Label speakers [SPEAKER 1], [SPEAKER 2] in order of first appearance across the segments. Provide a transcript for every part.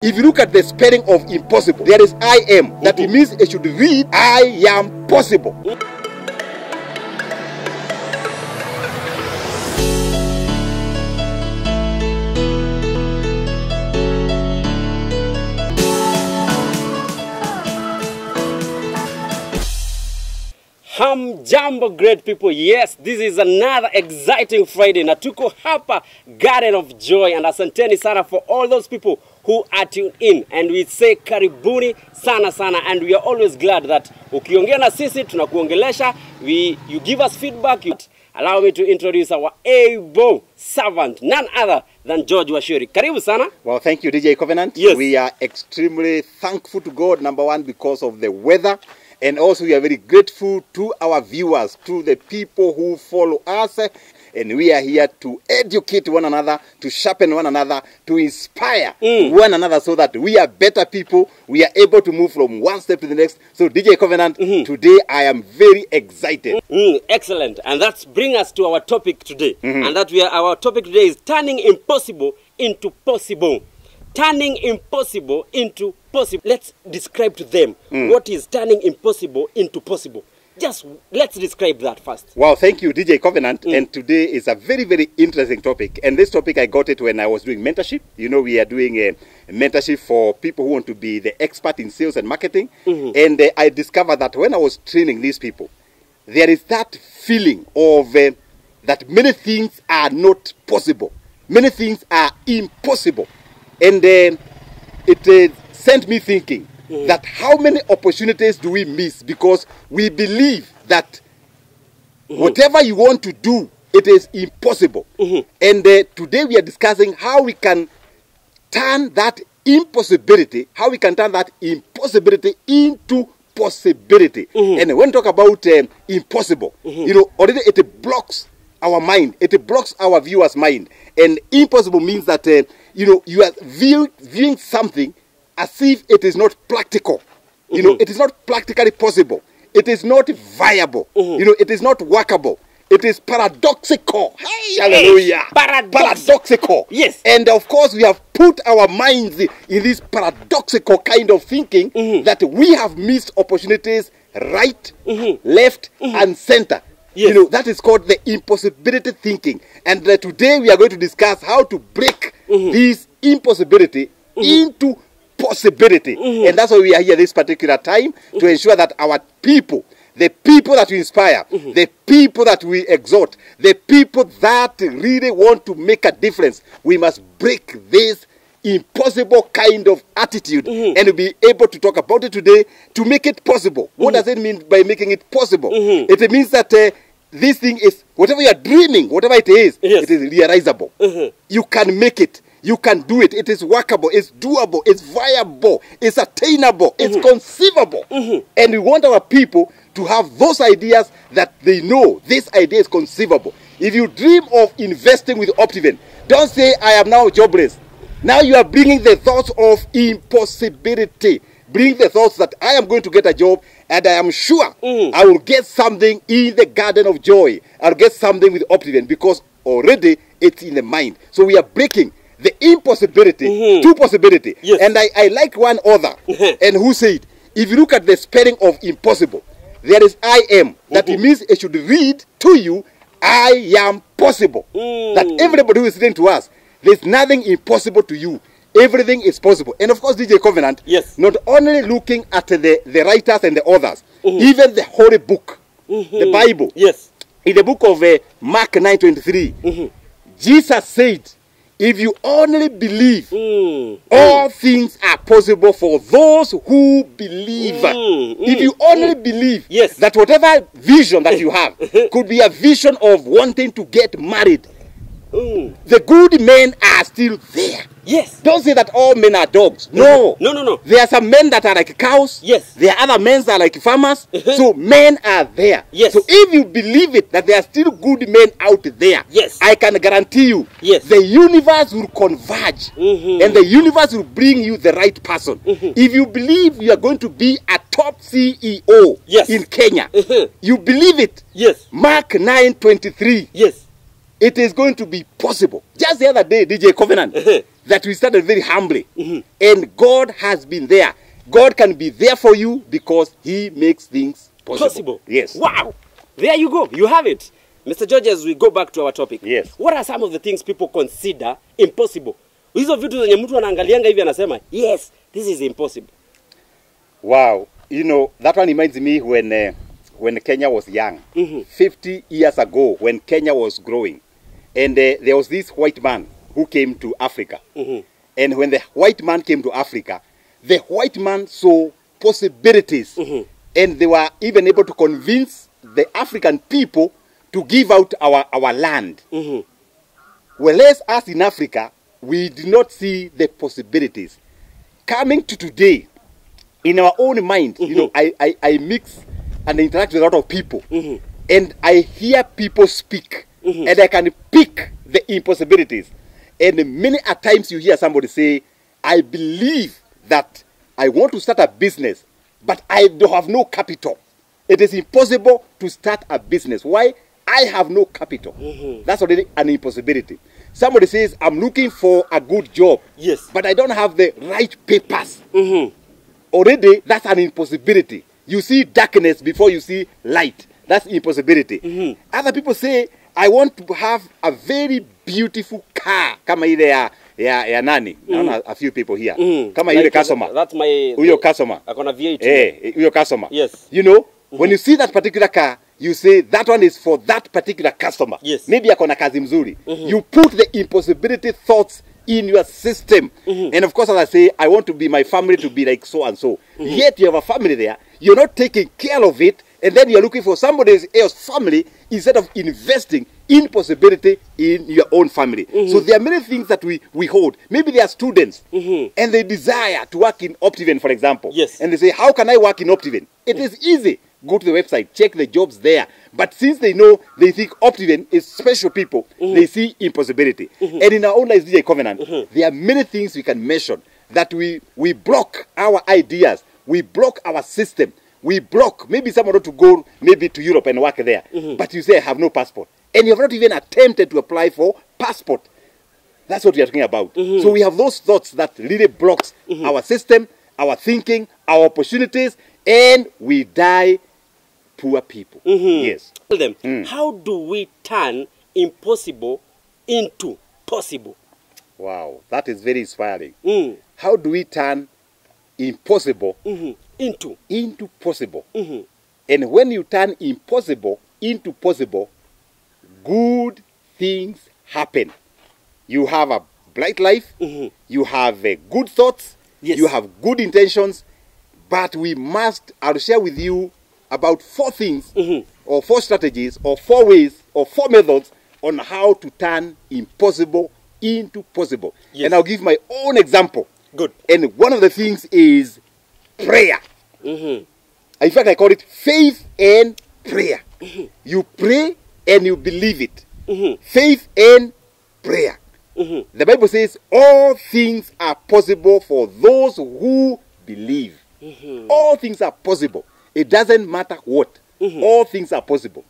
[SPEAKER 1] If you look at the spelling of impossible, there is I am. That it means it should read I am possible.
[SPEAKER 2] Jambo great people, yes, this is another exciting Friday. Na tuko hapa Garden of Joy, and asanteni sana for all those people who are tuned in, and we say karibuni sana sana, and we are always glad that ukiongea na sisi tunakuongelesha, you give us feedback. Allow me to introduce our able servant, none other than George Wachiuri. Karibu sana.
[SPEAKER 1] Well, thank you, DJ Covenant.
[SPEAKER 2] Yes.
[SPEAKER 1] We are extremely thankful to God, number one, because of the weather. And also we are very grateful to our viewers, to the people who follow us. And we are here to educate one another, to sharpen one another, to inspire one another so that we are better people. We are able to move from one step to the next. So DJ Covenant, today I am very excited.
[SPEAKER 2] Excellent. And that's bring us to our topic today. And our topic today is turning impossible into possible. Turning impossible into possible. Let's describe to them what is turning impossible into possible. Just let's describe that first.
[SPEAKER 1] Wow, thank you, DJ Covenant. And today is a very, very interesting topic. And this topic, I got it when I was doing mentorship. You know, we are doing a mentorship for people who want to be the expert in sales and marketing. And I discovered that when I was training these people, there is that feeling of that many things are not possible. Many things are impossible. And it sent me thinking that how many opportunities do we miss because we believe that whatever you want to do, it is impossible. And today we are discussing how we can turn that impossibility, into possibility. And when we talk about impossible, you know, already it blocks our mind. It blocks our viewers' mind. And impossible means that, you know, you are viewing something as if it is not practical. You know, it is not practically possible. It is not viable. You know, it is not workable. It is paradoxical. Hey, hallelujah. Paradoxical.
[SPEAKER 2] Yes.
[SPEAKER 1] And of course, we have put our minds in this paradoxical kind of thinking that we have missed opportunities right, left, and center.
[SPEAKER 2] Yes.
[SPEAKER 1] You know, that is called the impossibility thinking. And today we are going to discuss how to break this impossibility into possibility. And that's why we are here this particular time, to ensure that our people, the people that we inspire, the people that we exhort, the people that really want to make a difference, we must break this impossible kind of attitude and be able to talk about it today to make it possible. What does it mean by making it possible? It means that this thing is, whatever you are dreaming, whatever it is, it is realizable. You can make it. You can do it. It is workable. It's doable. It's viable. It's attainable. It's conceivable. And we want our people to have those ideas that they know this idea is conceivable. If you dream of investing with Optiven, don't say, I am now jobless. Now you are bringing the thoughts of impossibility. Bring the thoughts that I am going to get a job, and I am sure I will get something in the Garden of Joy. I'll get something with Optiven because already it's in the mind. So we are breaking the impossibility to possibility.
[SPEAKER 2] Yes.
[SPEAKER 1] And I like one author and who said, if you look at the spelling of impossible, there is I am. That it means it should read to you, I am possible. That everybody who is listening to us, there's nothing impossible to you. Everything is possible. And of course, DJ Covenant,
[SPEAKER 2] yes,
[SPEAKER 1] not only looking at the writers and the authors, even the Holy Book, the Bible.
[SPEAKER 2] Yes.
[SPEAKER 1] In the book of Mark 9:23, Jesus said, if you only believe, all things are possible for those who believe. If you only believe that whatever vision that you have could be a vision of wanting to get married, the good men are still there.
[SPEAKER 2] Yes.
[SPEAKER 1] Don't say that all men are dogs. No.
[SPEAKER 2] No.
[SPEAKER 1] There are some men that are like cows.
[SPEAKER 2] Yes.
[SPEAKER 1] There are other men that are like farmers. So men are there.
[SPEAKER 2] Yes.
[SPEAKER 1] So if you believe it, that there are still good men out there,
[SPEAKER 2] yes,
[SPEAKER 1] I can guarantee you,
[SPEAKER 2] yes,
[SPEAKER 1] the universe will converge. And the universe will bring you the right person. If you believe you are going to be a top CEO in Kenya, you believe it.
[SPEAKER 2] Yes.
[SPEAKER 1] Mark 9:23.
[SPEAKER 2] Yes.
[SPEAKER 1] it is going to be possible. Just the other day, DJ Covenant, that we started very humbly. And God has been there. God can be there for you because he makes things possible. Yes.
[SPEAKER 2] Wow. There you go. You have it. Mr. George, as we go back to our topic.
[SPEAKER 1] Yes.
[SPEAKER 2] What are some of the things people consider impossible? Hizo vitu zenye mtu anaangalianga hivi anasema, yes, this is impossible.
[SPEAKER 1] Wow. You know, that one reminds me when Kenya was young. 50 years ago, when Kenya was growing. And there was this white man who came to Africa. And when the white man came to Africa, the white man saw possibilities. And they were even able to convince the African people to give out our land. Whereas us in Africa, we did not see the possibilities. Coming to today, in our own mind, you know, I mix and interact with a lot of people. And I hear people speak. And I can pick the impossibilities. And many a times you hear somebody say, I believe that I want to start a business, but I don't have no capital. It is impossible to start a business. Why? I have no capital. That's already an impossibility. Somebody says, I'm looking for a good job,
[SPEAKER 2] yes,
[SPEAKER 1] but I don't have the right papers. Already, that's an impossibility. You see darkness before you see light. That's impossibility. Other people say, I want to have a very beautiful car. Kama ile ya nani? A few people here. Kama ile customer.
[SPEAKER 2] That's my...
[SPEAKER 1] Uyo customer.
[SPEAKER 2] Akona V8.
[SPEAKER 1] Uyo customer.
[SPEAKER 2] Yes.
[SPEAKER 1] You know, when you see that particular car, you say that one is for that particular customer.
[SPEAKER 2] Yes.
[SPEAKER 1] Maybe akona kazi mzuri. You put the impossibility thoughts in your system. And of course, as I say, I want to be my family to be like so and so. Yet you have a family there. You're not taking care of it. And then you're looking for somebody else's family instead of investing in possibility in your own family. So there are many things that we hold. Maybe they are students and they desire to work in Optiven, for example.
[SPEAKER 2] Yes.
[SPEAKER 1] And they say, how can I work in Optiven? It is easy. Go to the website, check the jobs there. But since they know, they think Optiven is special people, they see impossibility. And in our own lives, DJ Covenant, there are many things we can mention that we block our ideas, we block our system. We block, maybe someone want to go maybe to Europe and work there. But you say, I have no passport. And you have not even attempted to apply for passport. That's what we are talking about. So we have those thoughts that really blocks our system, our thinking, our opportunities, and we die poor people. Yes.
[SPEAKER 2] Tell them, how do we turn impossible into possible?
[SPEAKER 1] Wow, that is very inspiring. How do we turn impossible into possible? And when you turn impossible into possible, good things happen. You have a bright life, you have good thoughts, you have good intentions, but we must, I'll share with you about 4 things, or 4 strategies, or 4 ways, or 4 methods on how to turn impossible into possible.
[SPEAKER 2] Yes.
[SPEAKER 1] And I'll give my own example.
[SPEAKER 2] Good.
[SPEAKER 1] And one of the things is prayer. In fact, I call it faith and prayer. You pray and you believe it. Faith and prayer. The Bible says all things are possible for those who believe. All things are possible. It doesn't matter what. All things are possible.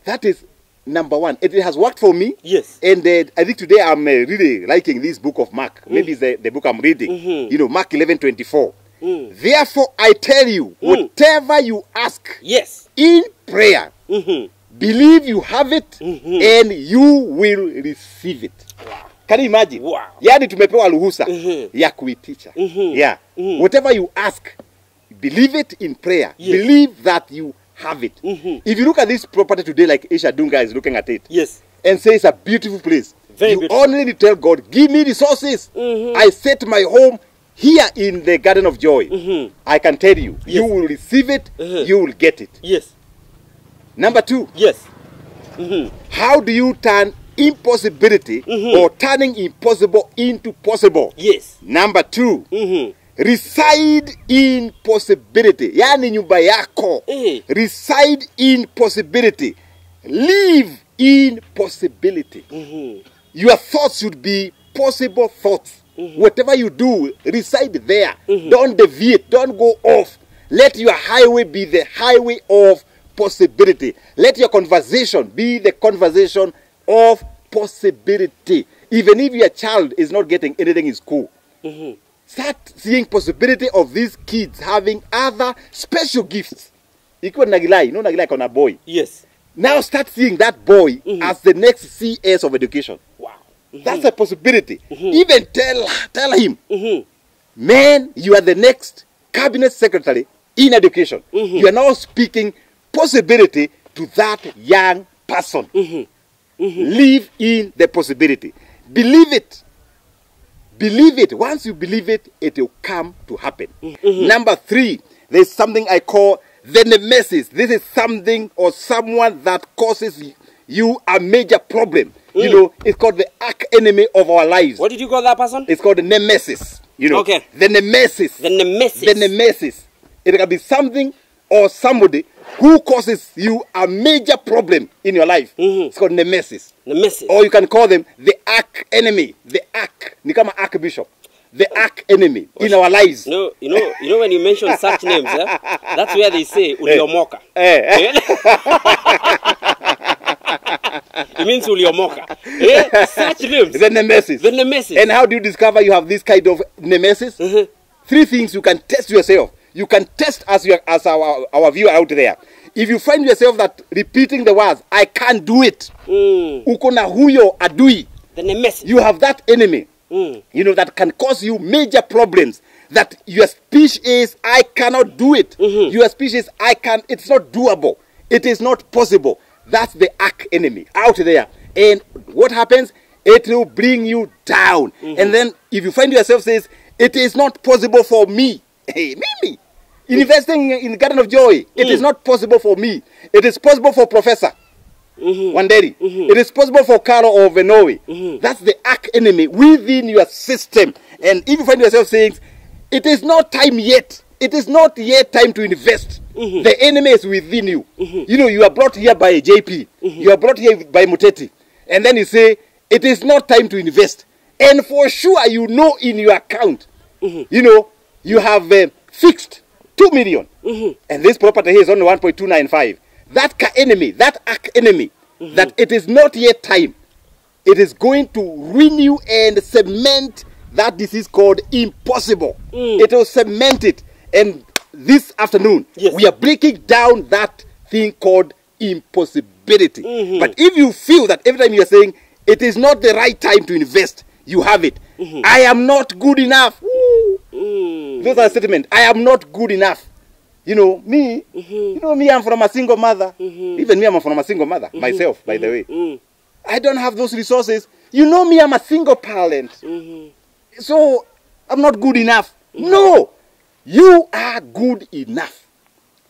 [SPEAKER 1] That is number 1. It has worked for me.
[SPEAKER 2] Yes.
[SPEAKER 1] And I think today I'm really liking this book of Mark. Maybe it's the book I'm reading. You know, Mark 11:24. Therefore, I tell you, whatever you ask in prayer, believe you have it and you will receive it.
[SPEAKER 2] Wow.
[SPEAKER 1] Can you imagine?
[SPEAKER 2] Wow.
[SPEAKER 1] Yani tumepewa ruhusa ya kuitisha. Yeah. Whatever you ask, believe it in prayer. Believe that you have it. If you look at this property today, like Isha Dunga is looking at it, and say it's a beautiful place, you beautiful. Only need to tell God, give me resources. I set my home here in the Garden of Joy. I can tell you, you will receive it, you will get it.
[SPEAKER 2] Yes.
[SPEAKER 1] Number 2.
[SPEAKER 2] Yes.
[SPEAKER 1] How do you turn impossibility or turning impossible into possible?
[SPEAKER 2] Yes.
[SPEAKER 1] Number 2. Reside in possibility. Yani nyumba yako. Reside in possibility. Live in possibility. Your thoughts should be possible thoughts. Whatever you do, reside there. Don't deviate. Don't go off. Let your highway be the highway of possibility. Let your conversation be the conversation of possibility. Even if your child is not getting anything in school, start seeing possibility of these kids having other special gifts. Ikiwa Nagilai, no Nagilai on a boy.
[SPEAKER 2] Yes.
[SPEAKER 1] Now start seeing that boy as the next CS of education.
[SPEAKER 2] Wow.
[SPEAKER 1] That's a possibility. Even tell him, man, you are the next cabinet secretary in education. You are now speaking possibility to that young person. Live in the possibility. Believe it. Believe it. Once you believe it, it will come to happen. Number 3, there's something I call the nemesis. This is something or someone that causes you a major problem. You know, it's called the arch enemy of our lives.
[SPEAKER 2] What did you call that person?
[SPEAKER 1] It's called the nemesis. You know,
[SPEAKER 2] okay.
[SPEAKER 1] The nemesis.
[SPEAKER 2] The nemesis.
[SPEAKER 1] The nemesis. It can be something or somebody who causes you a major problem in your life. It's called nemesis.
[SPEAKER 2] Nemesis.
[SPEAKER 1] Or you can call them the arch enemy. The arch. Nikama archbishop. The arch enemy in our lives.
[SPEAKER 2] No, you know when you mention such names, that's where they say uliomoka. It means uliomoka. Such names.
[SPEAKER 1] The nemesis.
[SPEAKER 2] The nemesis.
[SPEAKER 1] And how do you discover you have this kind of nemesis? 3 things you can test yourself. You can test as our viewer out there. If you find yourself that repeating the words, I can't do it. Uko na huyo adui.
[SPEAKER 2] The nemesis.
[SPEAKER 1] You have that enemy. You know, that can cause you major problems. That your speech is, I cannot do it. Your speech is, it's not doable. It is not possible. That's the arch enemy out there. And what happens? It will bring you down. And then if you find yourself says, it is not possible for me. Hey, me. Investing in the Garden of Joy. It is not possible for me. It is possible for Professor Wanderi. It is possible for Carol or Venoe. That's the arch enemy within your system. And if you find yourself saying, it is not time yet. It is not yet time to invest. The enemy is within you. You know, you are brought here by JP. You are brought here by Muteti. And then you say, it is not time to invest. And for sure, you know in your account, you know, you have fixed 2 million. And this property here is only 1.295. That enemy, that arch enemy, that it is not yet time. It is going to ruin you and cement that disease called impossible. It will cement it. And this afternoon, we are breaking down that thing called impossibility. But if you feel that every time you are saying, it is not the right time to invest, you have it. I am not good enough. Those are statements. I am not good enough. You know, me, I'm from a single mother. Even me, I'm from a single mother, myself, by the way. I don't have those resources. You know me, I'm a single parent. So, I'm not good enough. No, you are good enough.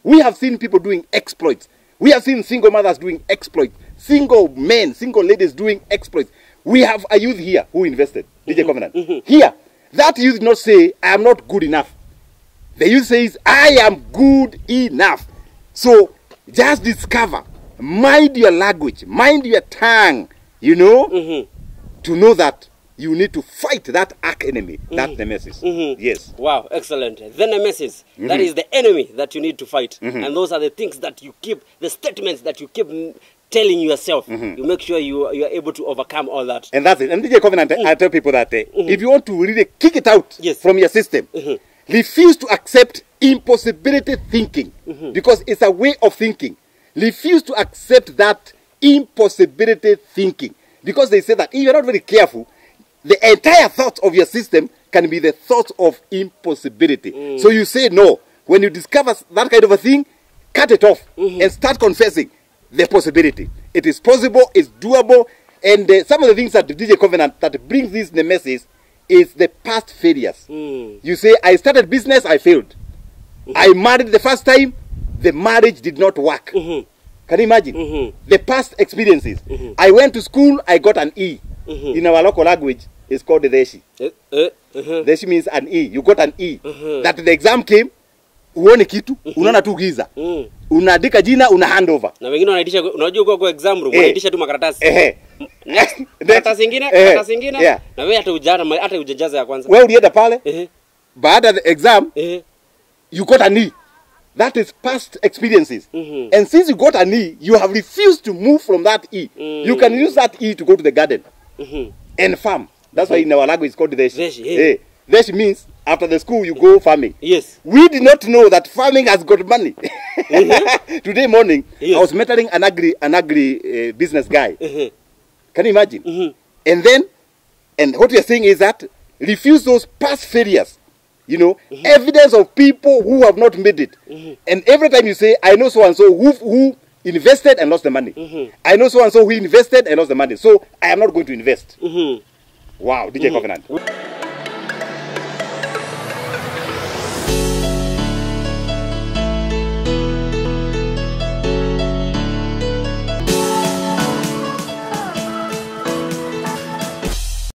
[SPEAKER 1] We have seen people doing exploits. We have seen single mothers doing exploits. Single men, single ladies doing exploits. We have a youth here who invested, DJ Covenant. Here, that youth did not say, I am not good enough. The youth says, I am good enough. So, just discover, mind your language, mind your tongue, you know, to know that you need to fight that arch enemy, that nemesis. Yes.
[SPEAKER 2] Wow, excellent. The nemesis, that is the enemy that you need to fight. And those are the things that you keep, the statements that you keep telling yourself. You make sure you are able to overcome all that.
[SPEAKER 1] And that's it. And DJ Covenant, I tell people that if you want to really kick it out from your system, refuse to accept impossibility thinking because it's a way of thinking. Refuse to accept that impossibility thinking because they say that if you're not very careful, the entire thought of your system can be the thought of impossibility. So you say no. When you discover that kind of a thing, cut it off and start confessing the possibility. It is possible, it's doable, and some of the things that the DJ Covenant that brings this nemesis is the past failures. You say, I started business, I failed. I married the first time, the marriage did not work. Can you imagine? The past experiences. I went to school, I got an E. In our local language, it's called the Deshi. Deshi means an E. You got an E. That the exam came, uone kitu, unaona tu giza. Unaandika jina, una handover.
[SPEAKER 2] Na wengine wanaandisha, unajua kwa exam room, wanaandisha tu makaratasi. Next, karatasi ingine, na wewe hata hujajaza ya kwanza.
[SPEAKER 1] Wewe ulienda pale, baada ya the exam, you got an E. That is past experiences.
[SPEAKER 2] Mhm.
[SPEAKER 1] And since you got an E, you have refused to move from that E. You can use that E to go to the garden
[SPEAKER 2] Mhm.
[SPEAKER 1] and farm. That's why in our language it's called Desh.
[SPEAKER 2] Desh, yeah.
[SPEAKER 1] Eh, Desh means after the school you go farming.
[SPEAKER 2] Yes.
[SPEAKER 1] We did not know that farming has got money. Today morning,
[SPEAKER 2] Yes.
[SPEAKER 1] I was mentoring an agri business guy.
[SPEAKER 2] Mhm.
[SPEAKER 1] Can you imagine?
[SPEAKER 2] Mhm.
[SPEAKER 1] And what we are saying is that refuse those past failures. You know, evidence of people who have not made it. And every time you say, I know so and so who invested and lost the money. I know so and so who invested and lost the money. So I am not going to invest. Wow, DJ Covenant.